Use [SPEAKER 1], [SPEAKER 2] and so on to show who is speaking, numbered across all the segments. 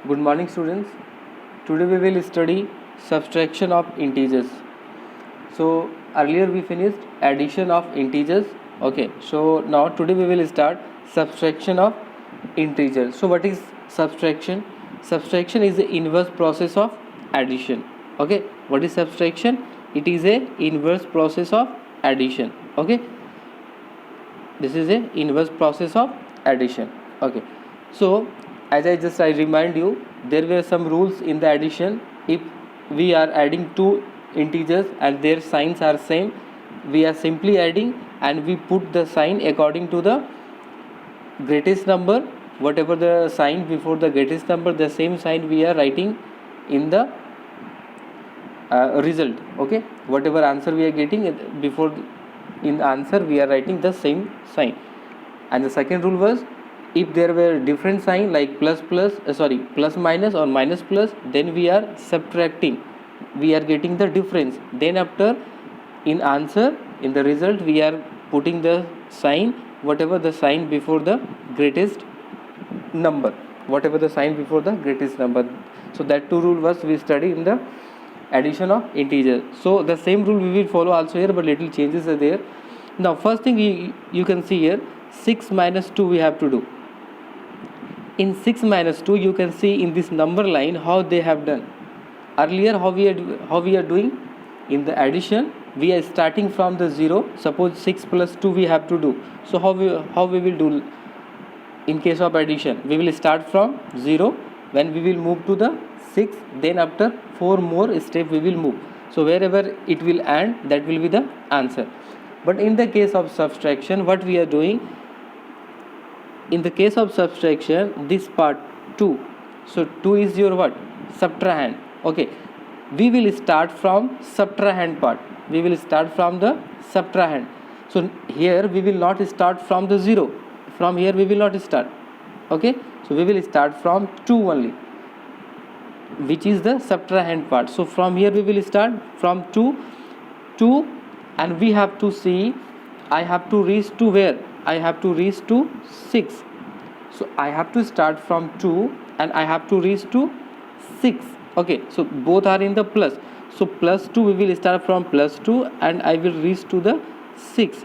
[SPEAKER 1] Good morning, students. Today we will study subtraction of integers. So earlier we finished addition of integers. Okay, so now today we will start subtraction of integers. So what is subtraction? Subtraction is the inverse process of addition. Okay, what is subtraction? It is a inverse process of addition. Okay, this is a inverse process of addition. Okay, so as I remind you, there were some rules in the addition. If we are adding two integers and their signs are same, we are simply adding and we put the sign according to the greatest number. Whatever the sign before the greatest number, the same sign we are writing in the result. Okay, whatever answer we are getting before in the answer we are writing the same sign. And the second rule was, if there were different sign like plus minus or minus plus, then we are subtracting, we are getting the difference. Then after in answer, in the result, we are putting the sign, whatever the sign before the greatest number, whatever the sign before the greatest number. So that two rule was we study in the addition of integers. So the same rule we will follow also here, but little changes are there. Now first thing you can see here, 6 minus 2 we have to do. In 6 minus 2 you can see in this number line how they have done. Earlier how we are doing in the addition, we are starting from the 0. Suppose 6 plus 2 we have to do. So how we will do in case of addition? We will start from 0. When we will move to the 6, then after 4 more step we will move. So wherever it will end, that will be the answer. But in the case of subtraction, what we are doing, in the case of subtraction, this part 2, so 2 is your what? Subtrahend. Okay, we will start from subtrahend part. We will start from the subtrahend. So here we will not start from the 0. From here we will not start. Okay, so we will start from 2 only, which is the subtrahend part. So from here we will start from 2, and we have to see, I have to reach to where? I have to reach to 6. So I have to start from 2 and I have to reach to 6. Okay, so both are in the plus. So plus 2 we will start from plus 2 and I will reach to the 6.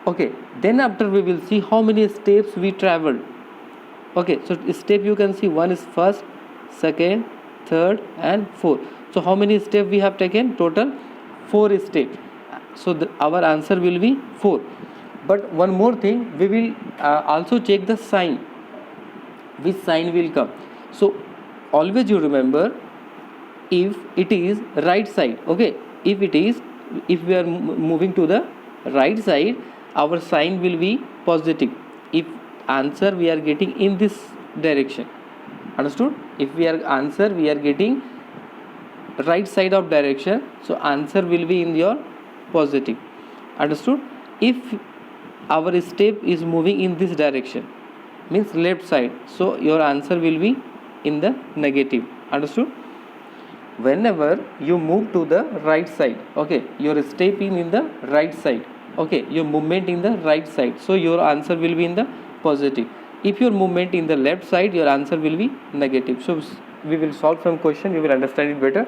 [SPEAKER 1] Okay, then after we will see how many steps we traveled. Okay, so step you can see, one is first, second, third and fourth. So how many steps we have taken? Total 4 steps. So our answer will be 4. But one more thing, we will also check the sign, which sign will come. So always you remember, if it is right side, okay, if we are moving to the right side, our sign will be positive. If answer we are getting in this direction, understood? If we are answer we are getting right side of direction, so answer will be in your positive, understood? If our step is moving in this direction, means left side, so your answer will be in the negative, understood? Whenever you move to the right side, okay, your step in the right side, okay, your movement in the right side, so your answer will be in the positive. If your movement in the left side, your answer will be negative. So we will solve some question, you will understand it better.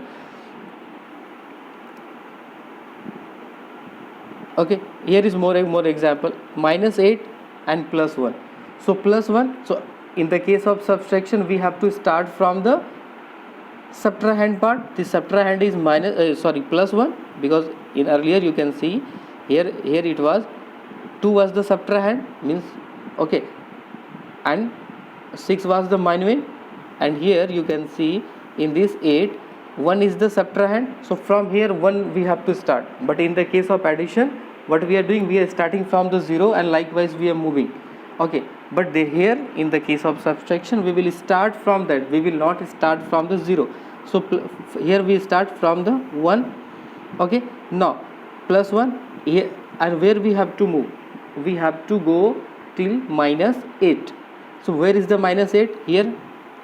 [SPEAKER 1] Okay, here is more example, minus 8 and plus 1. So plus 1, so in the case of subtraction we have to start from the subtrahend part. The subtrahend is plus 1, because in earlier you can see here it was 2 was the subtrahend, means okay, and 6 was the minuend, and here you can see in this 8 1 is the subtrahend. So from here 1 we have to start. But in the case of addition, what we are doing, we are starting from the 0 and likewise we are moving. Okay, but here in the case of subtraction we will start from that, we will not start from the 0. So here we start from the 1. Okay, now plus 1 here, and where we have to move, we have to go till minus 8. So where is the minus 8? Here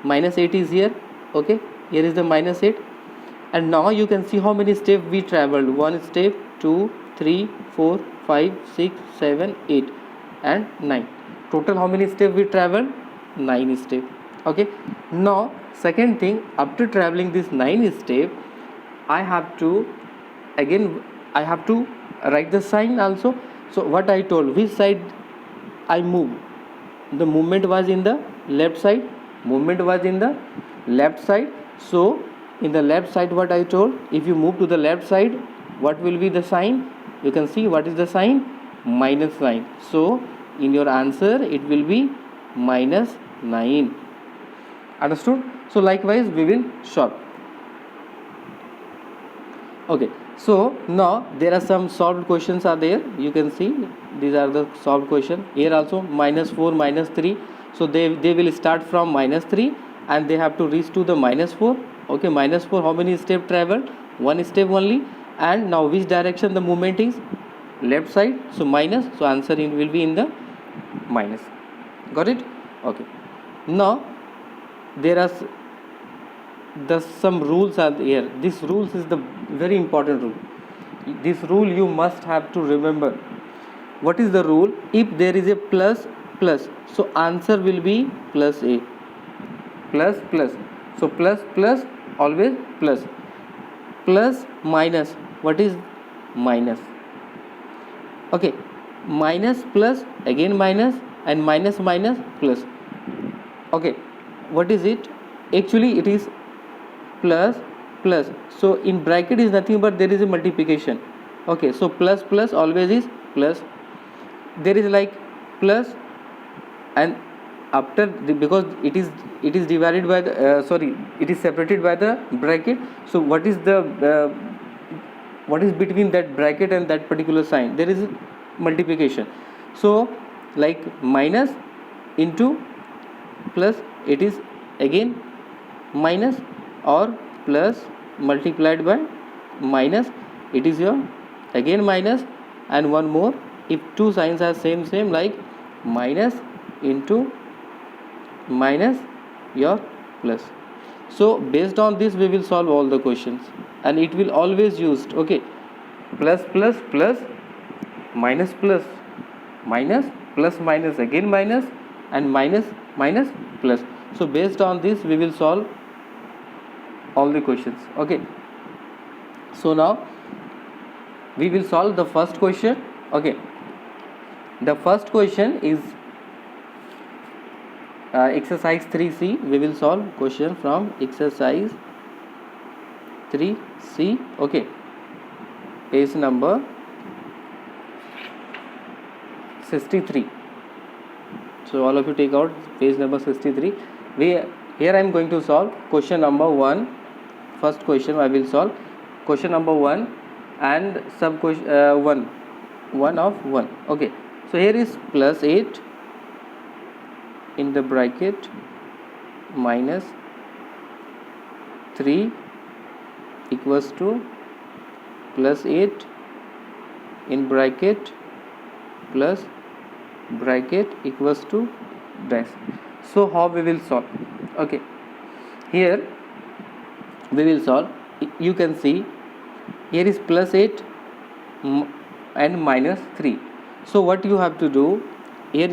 [SPEAKER 1] minus 8 is here. Okay, here is the minus 8, and now you can see how many steps we traveled. 1 step, 2, 3, 4, 5, 6, 7, 8 and 9. Total how many steps we traveled? 9 steps. Okay, now Second thing, after traveling this 9 step, I have to again write the sign also. So what I told, which side I move, the movement was in the left side, so in the left side, what I told, if you move to the left side, what will be the sign? You can see what is the sign, minus sign. So in your answer it will be minus 9. Understood? So likewise we will solve. Okay, so now there are some solved questions are there. You can see these are the solved question. Here also -4, -3. So they will start from -3 and they have to reach to the -4. Okay, -4, how many step traveled? One step only. And now which direction the movement is? Left side. So minus. So answer will be in the minus. Got it? Okay. Now there are some rules are here. This rules is the very important rule. This rule you must have to remember. What is the rule? If there is a plus, so answer will be plus a, plus. So plus always plus. Plus minus, what is minus? Okay, minus plus again minus, and minus plus. Okay, what is it? Actually it is plus. So in bracket is nothing but there is a multiplication. Okay, so plus always is plus. There is like plus, and after because it is divided by the it is separated by the bracket. So what is between that bracket and that particular sign? There is multiplication. So like minus into plus, it is again minus, or plus multiplied by minus, it is your again minus, and one more. If two signs are same like minus into minus, your plus. So based on this we will solve all the questions, and it will always used. Okay, plus minus plus minus again minus, and minus plus. So based on this we will solve all the questions. Okay, so now we will solve the first question. Okay, the first question is exercise 3C. We will solve question from exercise 3C. Okay, page number 63. So all of you take out page number 63. Here I am going to solve question number 1. First question I will solve question number 1 and sub question 1 of 1. Okay, so here is plus 8 in the bracket minus 3 equals to plus 8 in bracket plus bracket equals to dash. So how we will solve? Okay, here we will solve. You can see here is plus 8 and minus 3. So what you have to do here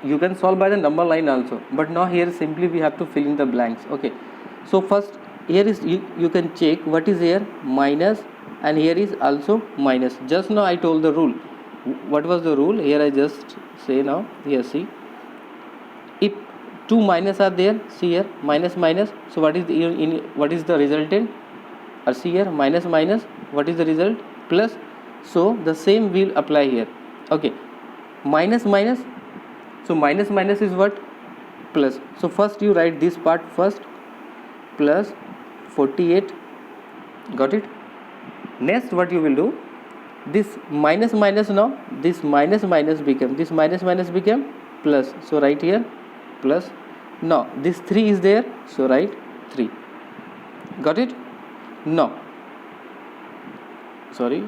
[SPEAKER 1] you can solve by the number line also, but now here simply we have to fill in the blanks. Okay, so first here is you can check what is here, minus, and here is also minus. Just now I told the rule. What was the rule? Here I just say now. Here see, if two minus are there, see here minus. So what is the resultant? Or see here minus, what is the result? Plus. So the same will apply here. Okay, minus, so minus is what? Plus. So first you write this part first, plus 48. Got it? Next what you will do, this minus now, this minus became plus. So write here plus. Now this 3 is there, so write 3. Got it? No, sorry,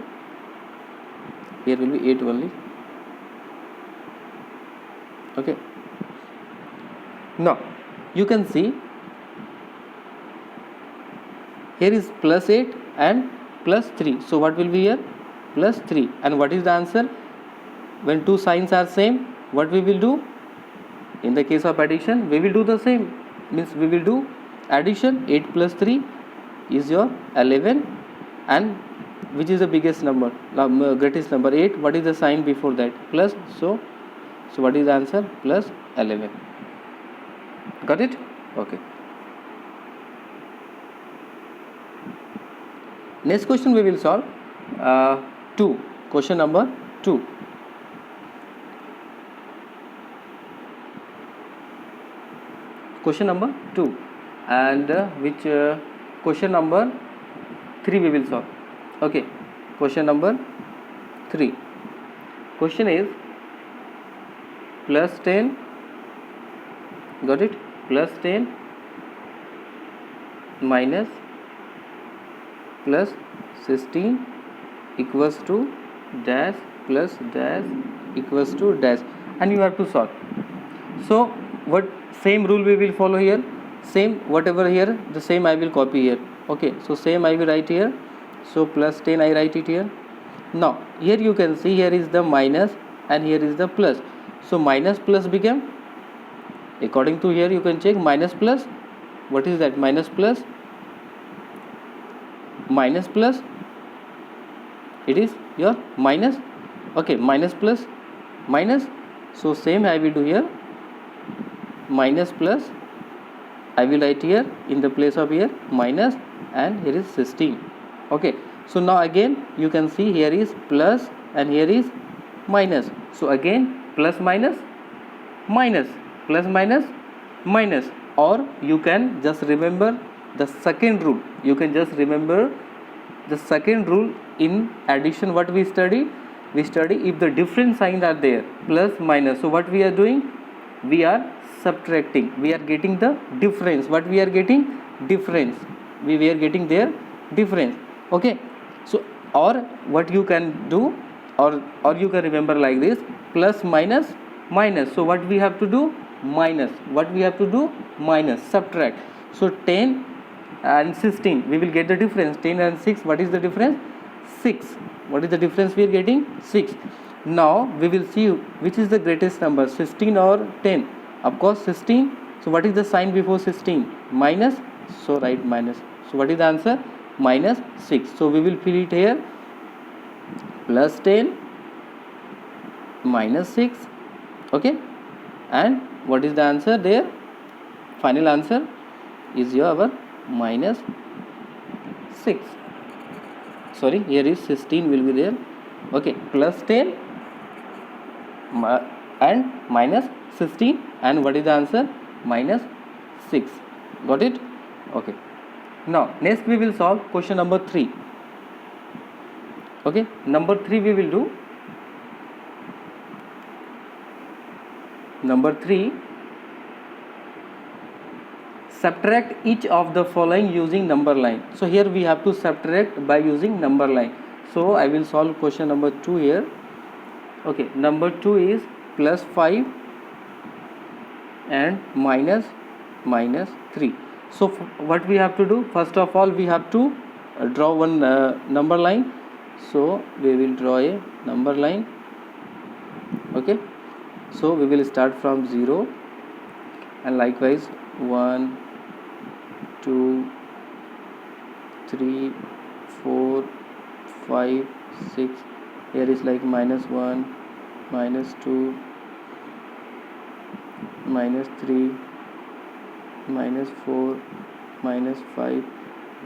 [SPEAKER 1] here will be 8 only. Okay, now you can see here is plus 8 and plus 3. So what will be here? Plus 3. And what is the answer? When two signs are same, what we will do? In the case of addition, we will do the same. Means we will do addition. 8 plus 3 is your 11, and which is the biggest number, greatest number? 8. What is the sign before that? Plus. So what is the answer? Plus 11. Got it? Okay. Next question we will solve 2. Question number 2. Question number 2, and which question number 3 we will solve. Okay, question number 3. Question is plus 10. Got it? Plus 10 minus plus 16 equals to dash plus dash equals to dash, and you have to solve. So what same rule we will follow here? Same, whatever here, the same I will copy here. Okay, so same I will write here. So plus 10 I write it here. Now here you can see, here is the minus and here is the plus. So minus plus became, according to here you can check, minus plus, what is that? Minus plus, minus plus, it is your minus. Okay, minus plus minus. So same I will do here, minus plus I will write here in the place of here minus, and here is 16. Okay, so now again you can see here is plus and here is minus. So again plus minus minus, plus minus minus, or you can just remember the second rule. You can just remember the second rule in addition. What we study? We study if the different signs are there, plus minus. So what we are doing? We are subtracting. We are getting the difference. What we are getting? Difference. We are getting their difference. Okay. So or what you can do, or you can remember like this, plus minus minus. So what we have to do? Minus. What we have to do? Minus. Subtract. So 10 and 16, we will get the difference. 10 and 6, what is the difference? 6. What is the difference we are getting? 6. Now we will see which is the greatest number, 16 or 10. Of course 16. So what is the sign before 16? Minus. So write minus. So what is the answer? Minus 6. So we will fill it here, plus 10 minus 6. Okay, and what is the answer there? Final answer is your minus 6. Sorry, here is 16 will be there. Okay, plus 10 and minus 16, and what is the answer? Minus 6. Got it? Okay. Now next we will solve question number 3. Okay, number 3 we will do. Number 3, subtract each of the following using number line. So here we have to subtract by using number line. So I will solve question number 2 here. Okay, number 2 is plus 5 and minus 3. So what we have to do? First of all we have to draw one number line. So we will draw a number line. Okay, so we will start from 0, and likewise 1, 2, 3, 4, 5, 6. Here is like minus 1, minus 2, minus 3, minus 4, minus 5,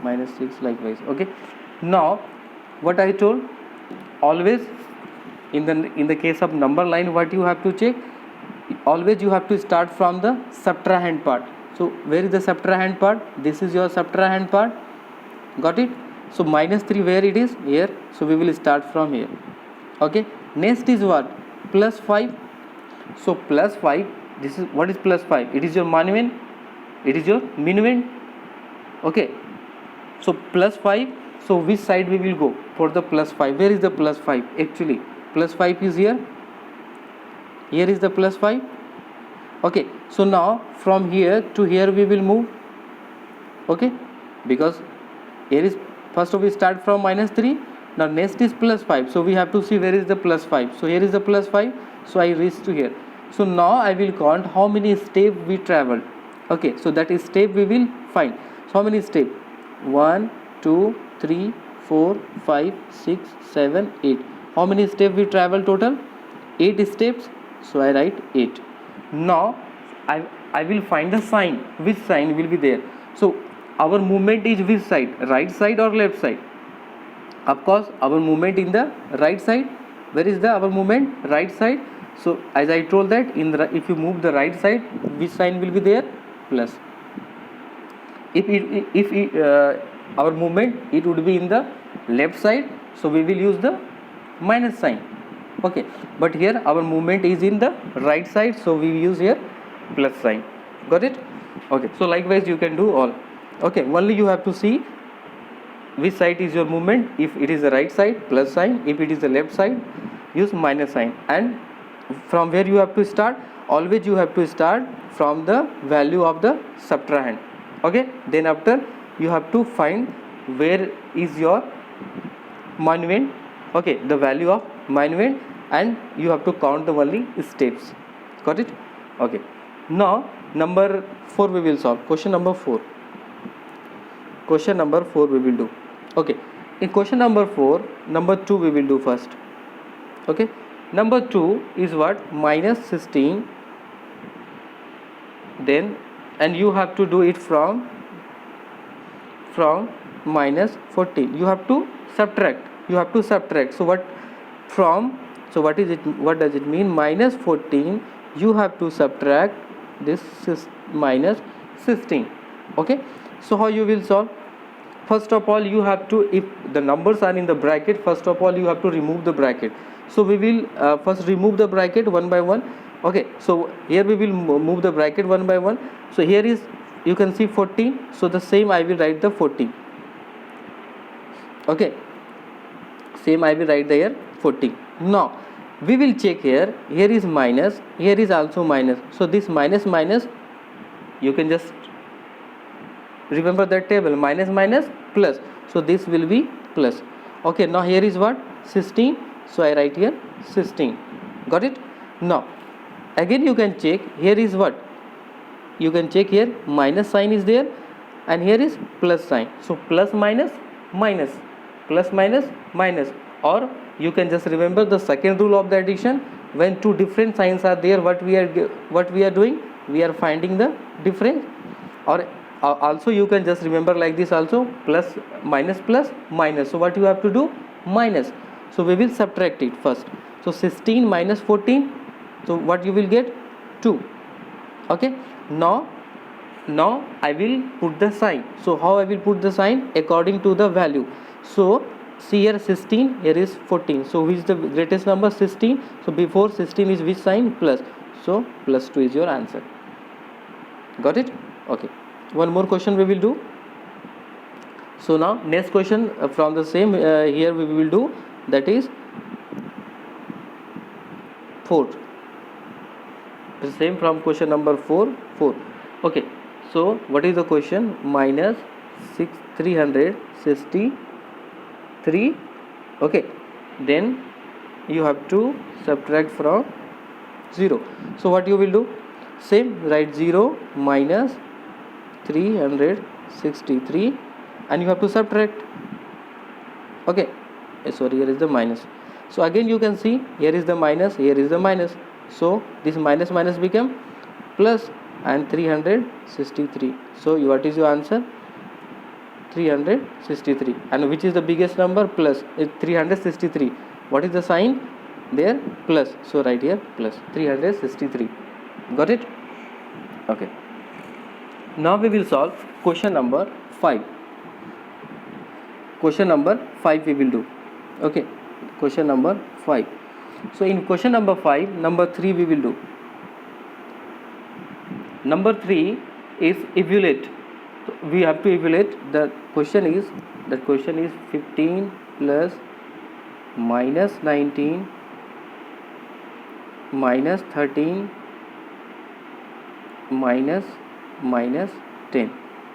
[SPEAKER 1] minus 6, likewise. Okay, now what I told, always in the case of number line, what you have to check, always you have to start from the subtrahend part. So where is the subtrahend part? This is your subtrahend part. Got it? So minus 3 where it is? Here. So we will start from here. Okay, next is what? Plus 5. So plus 5, this is what is plus 5? It is your monument, it is your minuend. Okay, so plus 5. So which side we will go for the plus 5? Where is the plus 5? Actually plus 5 is here. Here is the plus 5. Okay, so now from here to here we will move. Okay, because here is, first of all we start from minus 3. Now next is plus 5. So we have to see where is the plus 5. So here is the plus 5. So I reach to here. So now I will count how many steps we traveled. Okay, so that is step we will fine. So how many steps? 1 2 3 4 5 6 7 8. How many steps we travel total? 8 steps. So I write 8. Now I will find the sign. Which sign will be there? So our movement is which side? Right side or left side? Of course our movement in the right side. Where is the our movement? Right side. So as I told that if you move the right side, which sign will be there? Plus. If our movement it would be in the left side, so we will use the minus sign. Okay, but here our movement is in the right side, so we use here plus sign. Got it? Okay, so likewise you can do all. Okay, only you have to see which side is your movement. If it is the right side, plus sign. If it is the left side, use minus sign. And from where you have to start? Always you have to start from the value of the subtrahend. Okay, then after you have to find where is your monument. Okay, the value of monument, and you have to count the only steps. Got it? Okay, now number 4 we will solve. Question number 4 we will do. Okay, in question number 4, number 2 we will do first. Okay, number 2 is what? Minus 16. Then and you have to do it from minus 14. You have to subtract. So what from? So what is it? What does it mean? Minus 14. You have to subtract this minus 16. Okay, so how you will solve? First of all, you have to, if the numbers are in the bracket, first of all you have to remove the bracket. So we will first remove the bracket one by one. Okay, so here we will move the bracket one by one. So here is, you can see 14. So the same I will write the 14. Okay, same I will write there 14. Now we will check here. Here is minus. Here is also minus. So this minus minus, you can just remember that table, minus minus plus, so this will be plus. Okay, now here is what? 16. So I write here 16. Got it? Now again you can check, here is what? You can check here minus sign is there, and here is plus sign. So plus minus minus, plus minus minus. Or you can just remember the second rule of the addition. When two different signs are there, what we are doing? We are finding the difference. Or also you can just remember like this also, plus minus. So what you have to do? Minus. So we will subtract it first. So 16 minus 14. So what you will get? 2. Okay, now I will put the sign. So how I will put the sign? According to the value. So see here 16, here is 14. So which is the greatest number? 16. So before 16 is which sign? Plus. So plus 2 is your answer. Got it? Okay, one more question we will do. So now next question from the same here we will do, that is 4. The same from question number 4. Okay, so what is the question? Minus 363. Okay, then you have to subtract from 0. So what you will do? Same, write 0 minus 363, and you have to subtract. Okay, sorry, here is the minus. So again you can see, here is the minus, here is the minus. So this minus minus become plus, and 363. So what is your answer? 363. And which is the biggest number? Plus. It's 363. What is the sign there? Plus. So right here plus 363. Got it? Okay, now we will solve question number 5. Question number 5 we will do. Okay, question number 5. So in question number 5, number 3 we will do. Number 3 is evaluate. So we have to evaluate. The question is 15 plus minus 19 minus 13 minus 10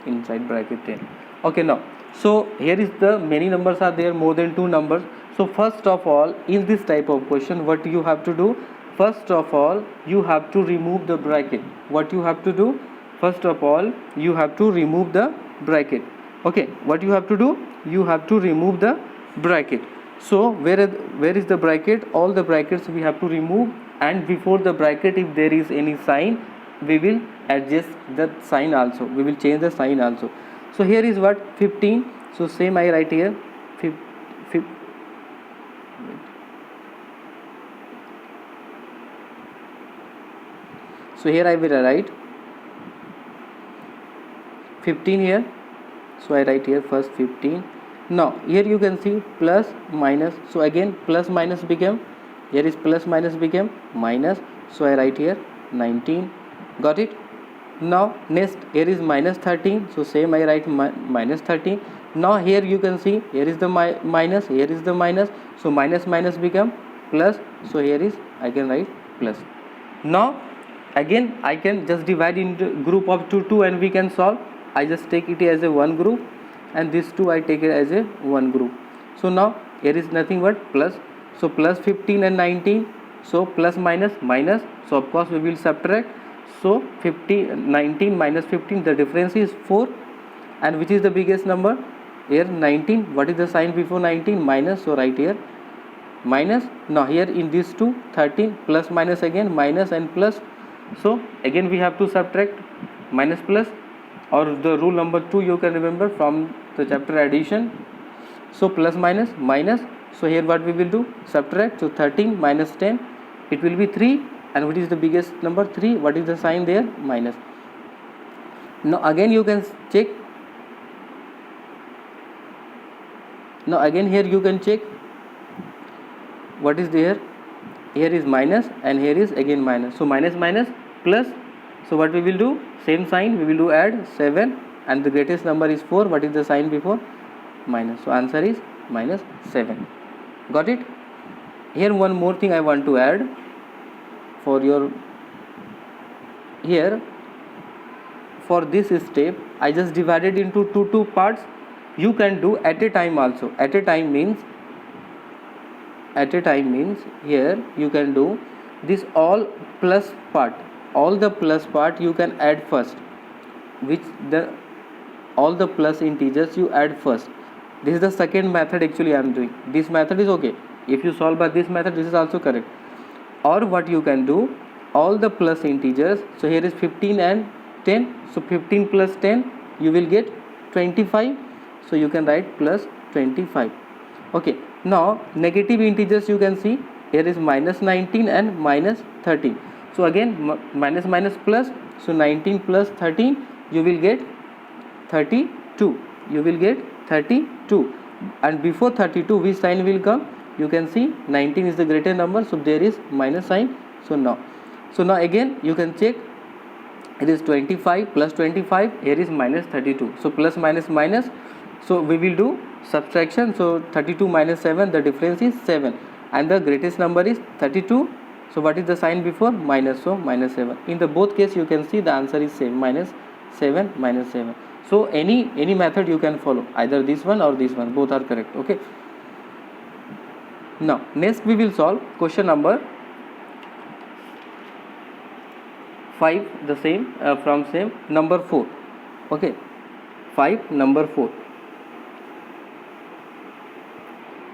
[SPEAKER 1] inside bracket 10. Okay, now so here is the many numbers are there, more than 2 numbers. So first of all, in this type of question, what you have to do? First of all, you have to remove the bracket. What you have to do? first of all you have to remove the bracket. Okay, what you have to do, you have to remove the bracket. So where is the bracket? All the brackets we have to remove, and before the bracket if there is any sign we will adjust the sign also, we will change the sign also. So here is what 15, so same I write here so here I will write 15 here, so I write here first 15. Now here you can see plus minus, so again plus minus became, here is plus minus became minus, so I write here 19. Got it? Now next here is minus 13, so same I write minus 13. Now here you can see here is the minus, here is the minus, so minus minus become plus, so here is I can write plus. Now again I can just divide into group of 2 and we can solve. I just take it as a one group and this 2 I take it as a one group. So now here is nothing but plus, so plus 15 and 19, so plus minus minus, so of course we will subtract. So 19 minus 15, the difference is 4, and which is the biggest number? Here 19. What is the sign before 19? Minus, so right here minus. Now here in this 2 13 plus minus again minus and plus, so again we have to subtract minus plus, or the rule number 2 you can remember from the chapter addition. So plus minus minus, so here what we will do, subtract. So 13 minus 10, it will be 3, and what is the biggest number? 3. What is the sign there? Minus. Now again you can check, now again here you can check what is there. Here is minus and here is again minus, so minus minus plus, so what we will do, same sign we will do, add 7, and the greatest number is 4. What is the sign before? Minus, so answer is minus 7. Got it? Here one more thing I want to add for your, here for this step I just divided into two parts. You can do at a time also. At a time means here you can do this all plus part, all the plus part you can add first, which the all the plus integers you add first. This is the second method actually I am doing. This method is okay. If you solve by this method, this is also correct. Or what you can do, all the plus integers, so here is 15 and 10, so 15 plus 10 you will get 25, so you can write plus 25. Okay, now negative integers you can see, here is minus 19 and minus 13, so again minus minus plus, so 19 plus 13 you will get 32, you will get 32, and before 32 which sign will come? You can see 19 is the greater number, so there is minus sign. So now again you can check, it is 25 plus 25, here is minus 32, so plus minus minus, so we will do subtraction. So 32 minus 7, the difference is 7, and the greatest number is 32, so what is the sign before? Minus, so minus 7. In the both case you can see the answer is same, minus 7 minus 7. So any method you can follow, either this one or this one, both are correct. Okay, now next we will solve question number 5, the same from same number 4. Okay, 5 number 4,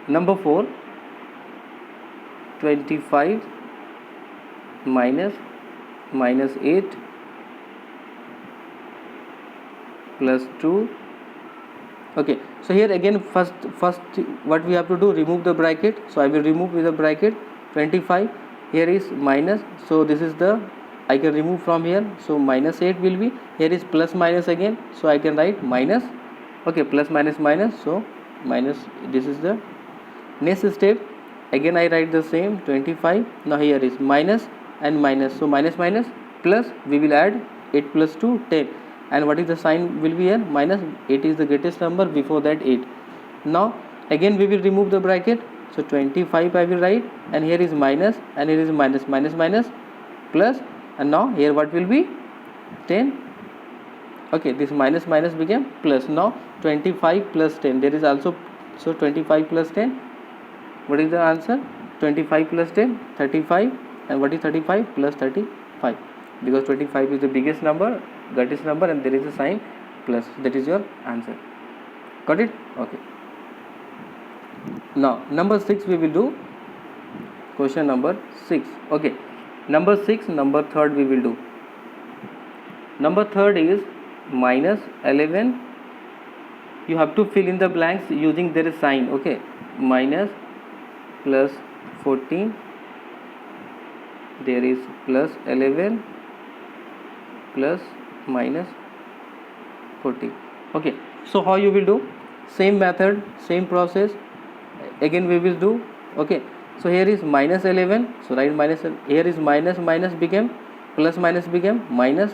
[SPEAKER 1] number 4, 25 minus 8 plus 2. Okay, so here again first what we have to do, remove the bracket. So I will remove with the bracket 25, here is minus, so this is the I can remove from here, so minus 8 will be, here is plus minus again, so I can write minus. Okay, plus minus minus, so minus, this is the next step. Again I write the same 25, now here is minus and minus, so minus minus plus, we will add 8 plus 2 10, and what is the sign will be here? Minus. 8 is the greatest number, before that 8. Now again we will remove the bracket, so 25 I will write, and here is minus and here is minus, minus minus plus, and now here what will be? 10. Okay, this minus minus became plus. Now 25 plus 10, there is also, so 25 plus 10, what is the answer? 25 plus 10, 35, and what is 35 plus 35? Because 25 is the biggest number, greatest number and there is a sign plus. That is your answer. Got it? Okay. Now number 6 we will do. Question number 6. Okay. Number 6, number 3rd we will do. Number 3rd is minus 11. You have to fill in the blanks using their sign. Okay. Minus plus 14. There is plus 11 plus minus 14. Okay. So how you will do? Same method, same process. Again we will do. Okay. So here is minus 11. So write minus. Here is minus minus became plus minus became minus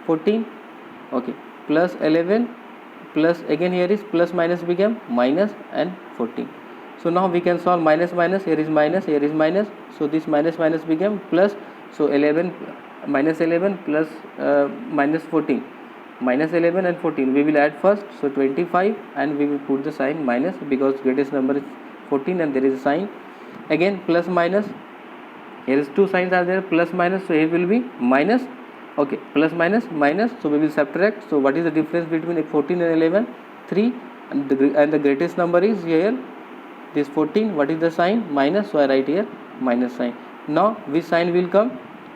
[SPEAKER 1] 14. Okay. Plus 11 plus again here is plus minus became minus and 14. So now we can solve minus minus. Here is minus, here is minus. So this minus minus became plus. So 11 minus 11 plus minus 14. Minus 11 and 14 we will add first. So 25 and we will put the sign minus because greatest number is 14 and there is a sign. Again plus minus. Here is two signs are there, plus minus. So here will be minus. Okay, plus minus minus. So we will subtract. So what is the difference between 14 and 11? 3. And the greatest number is here. This 14. What is the sign? Minus. So I write here minus sign. Now which sign will come?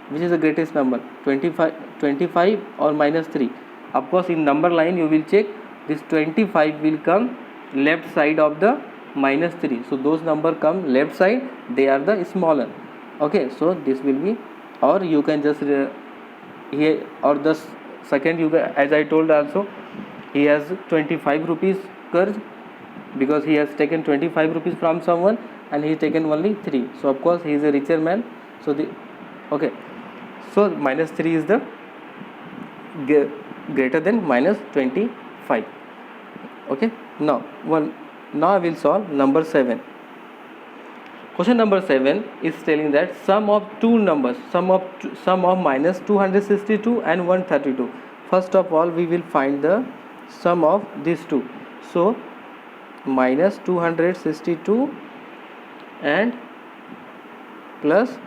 [SPEAKER 1] Which is the greatest number? 25 or minus 3. Of course in number line you will check this 25 will come left side of the minus 3. So those number come left side, they are the smaller. Okay, so this will be, or you can just here, or the second you as I told also, he has 25 rupees curve because he has taken 25 rupees from someone and he taken only 3. So of course he is a richer man. So the okay, so minus 3 is the greater than minus 25. Okay, now I will solve number 7. Question number 7 is telling that sum of two numbers, sum of minus 262 and 132. First of all we will find the sum of these two. So minus 262 and plus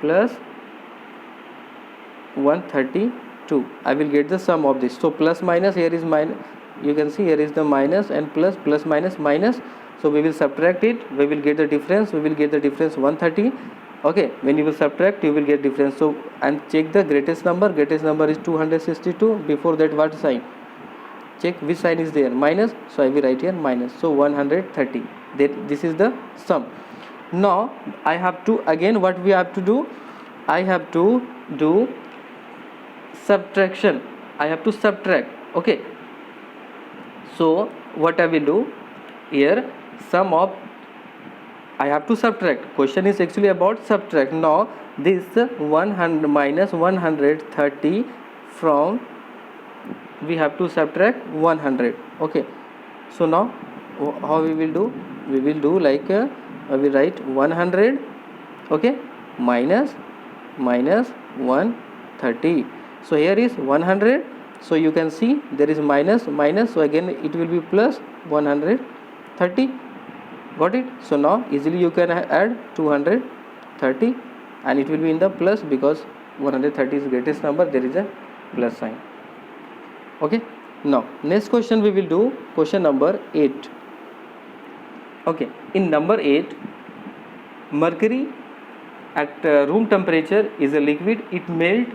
[SPEAKER 1] 132. I will get the sum of this. So plus minus, here is minus, you can see here is the minus and plus, plus minus minus. So we will subtract it, we will get the difference, we will get the difference 130. Okay, when you will subtract you will get difference. So and check the greatest number is 262. Before that what sign? Check which sign is there, minus. So I will write here minus. So 130. This is the sum. Now I have to, again what we have to do, I have to do subtraction. I have to subtract. Okay, so what I will do here, sum of, I have to subtract. Question is actually about subtract. Now this 100 minus 130 from, we have to subtract 100. Okay, so now how we will do? We will do like I will write 100. Okay, minus 130. So here is 100. So you can see there is minus minus. So again it will be plus 130. Got it? So now easily you can add 230 and it will be in the plus because 130 is greatest number. There is a plus sign. Okay. Now next question we will do question number 8. Okay. In number 8, mercury at room temperature is a liquid. It melting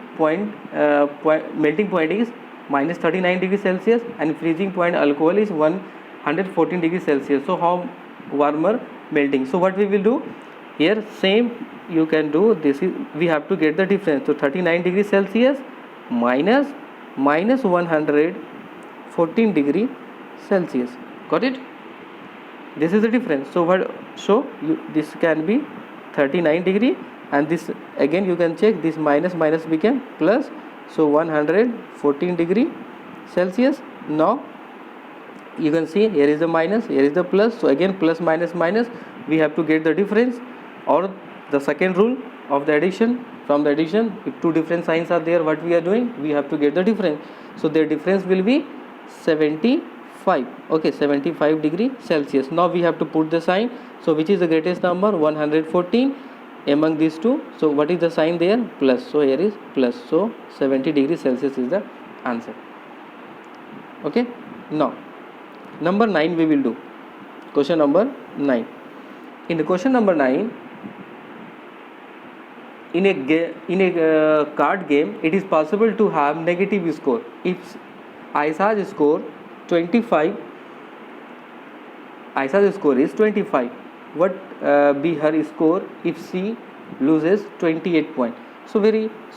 [SPEAKER 1] point is minus 39 degrees Celsius and freezing point alcohol is 114 degrees Celsius. So how warmer melting? So what we will do here, same you can do. This is, we have to get the difference. So 39 degrees Celsius minus 114 degree Celsius. Got it? This is the difference. So what? So this can be 39 degree and this again you can check, this minus minus became plus. So 114 degree Celsius. Now you can see here is the minus, here is the plus. So again plus minus minus, we have to get the difference, or the second rule of the addition. From the addition, if two different signs are there, what we are doing, we have to get the difference. So their difference will be 75. Okay, 75 degree Celsius. Now we have to put the sign. So which is the greatest number? 114. among these two. So what is the sign there? Plus. So here is plus. So 70 degrees Celsius is the answer. Okay. Now number 9 we will do. Question number 9. In the question number 9, in a card game, it is possible to have negative score. If Aisa's score 25, Aisa's score is 25. What be her score if she loses 28 points? So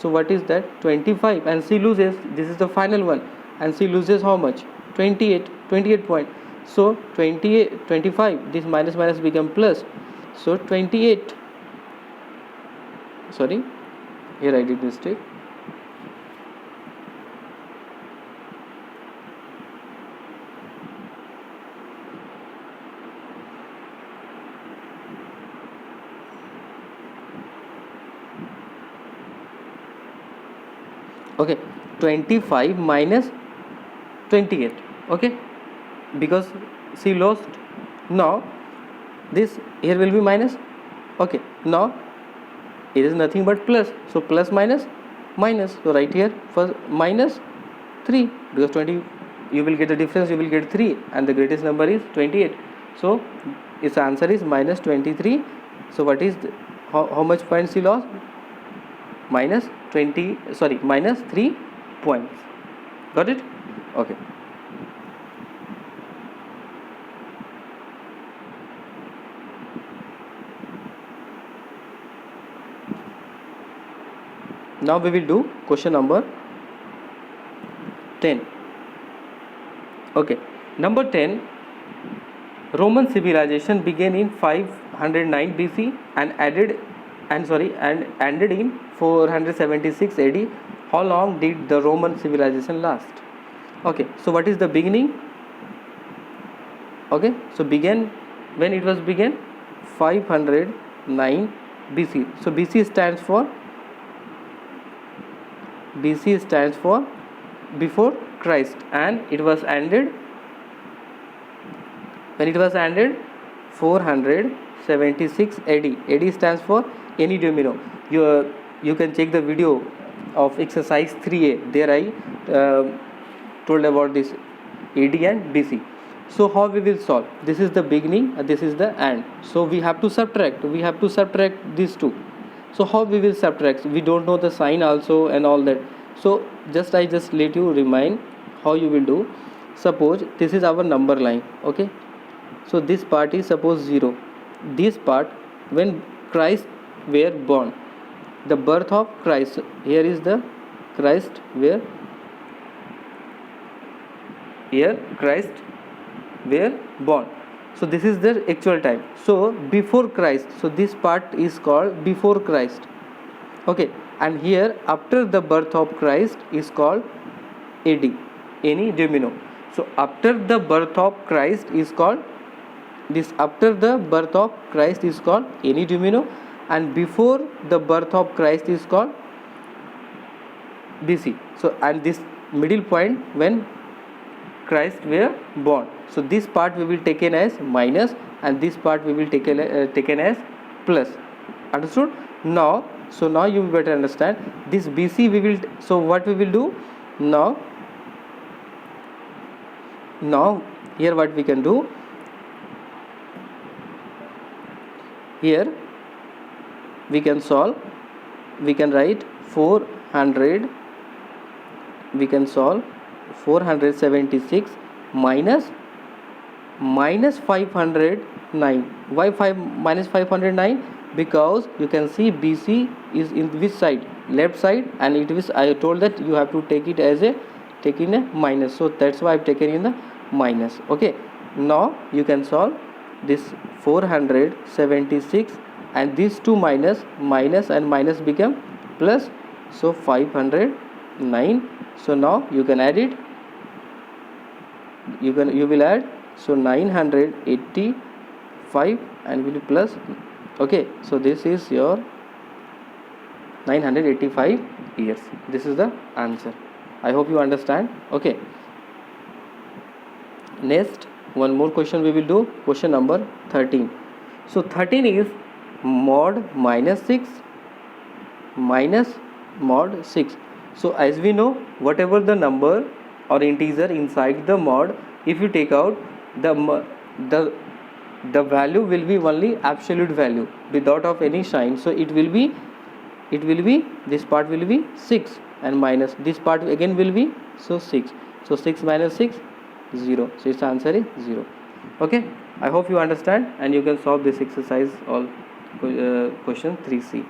[SPEAKER 1] what is that? 25, and she loses. This is the final one, and she loses how much? 28 points. So 28, 25. This minus minus become plus. So 28. Sorry, here I did mistake. Okay, 25 minus 28. Okay, because she lost. Now this here will be minus. Okay, now it is nothing but plus. So plus minus minus. So right here first minus 3, because 20 you will get the difference, you will get 3, and the greatest number is 28. So its answer is minus 23. So what is how much points she lost? Minus 3 points. Got it? Okay. Now we will do question number 10. Okay, number 10. Roman civilization began in 509 BC and ended in 476 AD. How long did the Roman civilization last? Okay, so what is the beginning? Okay, so when it was began? 509 BC. So BC stands for before Christ, and it was ended when it was ended 476 AD. AD stands for Anno Domini. You can check the video of exercise 3A. There I told about this AD and BC. So how we will solve? This is the beginning and this is the end. So we have to subtract these two. So how we will subtract? We don't know the sign also and all that. So I just let you remind how you will do. Suppose this is our number line. Okay, so this part is suppose 0. This part when Christ were born, the birth of Christ. Here is the Christ were born. So this is the actual time. So before Christ. So this part is called before Christ. Okay, and here after the birth of Christ is called AD, Anno Domini. So after the birth of Christ is called Anno Domini, and before the birth of Christ is called BC. So and this middle point when Christ were born. So this part we will taken as minus, and this part we will taken as plus. Understood? Now you better understand this BC we will. So what we will do now here what we can do, here we can solve. We can write 400. We can solve 476 minus 509. Why minus 509? Because you can see BC is in which side? Left side, and it is, I told that you have to take it as a minus. So that's why I've taken in the minus. Okay, now you can solve this 476, and these two minus and minus become plus. So 509. So now you can add it. You will add. So 985 and will be plus. Okay, so this is your 985 years. This is the answer. I hope you understand. Okay, next one more question we will do. Question number 13. So 13 is mod minus 6 minus mod 6. So as we know, whatever the number or integer inside the mod, if you take out the value will be only absolute value without of any sign. So it will be this part will be 6 and minus this part again will be 6. So 6 minus 6 0. So its answer is 0. Okay, I hope you understand and you can solve this exercise all question 3C.